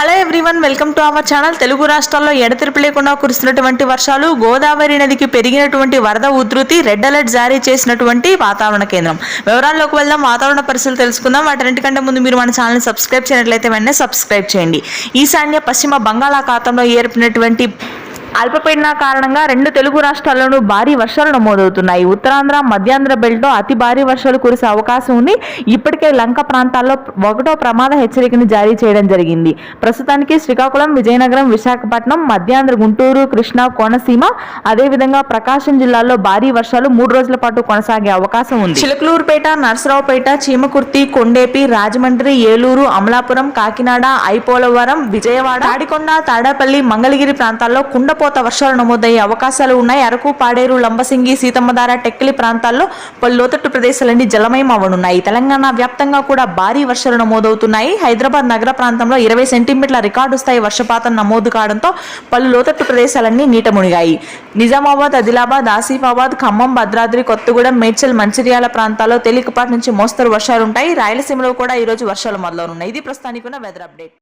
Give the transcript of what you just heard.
Hello everyone, welcome to our channel. Telugu రాష్ట్రాల్లో ఎడతెరిపి లేకుండా కురుస్తున్నటువంటి వర్షాలు, గోదావరి నదికి పెరిగినటువంటి వరద ఉధృతి, రెడ్ అలర్ట్ జారీ చేసినటువంటి వాతావరణ కేంద్రం. వివరాల్లోకి వెళ్దాం, వాతావరణ పరిస్థితులు తెలుసుకుందాం. వాటన్నిటికంటే ముందు మీరు మన ఛానల్ని సబ్స్క్రైబ్ చేయనట్లయితే వెంటనే సబ్స్క్రైబ్ చేయండి. ఈశాన్య పశ్చిమ బంగాళాఖాతంలో ఏర్పడినటువంటి అల్పపీడన కారణంగా రెండు తెలుగు రాష్ట్రాల్లోనూ భారీ వర్షాలు నమోదవుతున్నాయి. ఉత్తరాంధ్ర, మధ్యాంధ్ర బెల్ట్లో అతి భారీ వర్షాలు కురిసే అవకాశం ఉంది. ఇప్పటికే లంక ప్రాంతాల్లో 1వ ప్రమాద హెచ్చరికను జారీ చేయడం జరిగింది. ప్రస్తుతానికి శ్రీకాకుళం, విజయనగరం, విశాఖపట్నం, మధ్యాంధ్ర గుంటూరు, కృష్ణా, కోనసీమ, అదేవిధంగా ప్రకాశం జిల్లాల్లో భారీ వర్షాలు 3 రోజుల పాటు కొనసాగే అవకాశం ఉంది. చిలకలూరుపేట, నర్సరావుపేట, చీమకుర్తి, కొండేపి, రాజమండ్రి, ఏలూరు, అమలాపురం, కాకినాడ, ఐపోలవరం, విజయవాడ, తాడికొండ, తాడేపల్లి, మంగళగిరి ప్రాంతాల్లో కుండపోత వర్షాలు నమోదయ్యే అవకాశాలు ఉన్నాయి. అరకు, పాడేరు, లంబసింగి, సీతమ్మధార, టెక్కిలి ప్రాంతాల్లో పలు లోతట్టు ప్రదేశాలన్నీ జలమయం అవనున్నాయి. తెలంగాణ వ్యాప్తంగా కూడా భారీ వర్షాలు నమోదవుతున్నాయి. హైదరాబాద్ నగర ప్రాంతంలో 20 సెంటీమీటర్ల రికార్డు స్థాయి వర్షపాతం నమోదు కావడంతో పలు లోతట్టు ప్రదేశాలన్నీ నీట మునిగాయి. నిజామాబాద్, ఆదిలాబాద్, ఆసిఫాబాద్, ఖమ్మం, భద్రాద్రి, కొత్తగూడెం, మేడ్చల్, మంచిర్యాల ప్రాంతాల్లో తేలికపాటి నుంచి మోస్తరు వర్షాలు ఉంటాయి. రాయలసీమలో కూడా ఈ రోజు వర్షాలు మొదలవుతున్నాయి. ఇది ప్రస్తుతానికి ఉన్న వెదర్ అప్డేట్.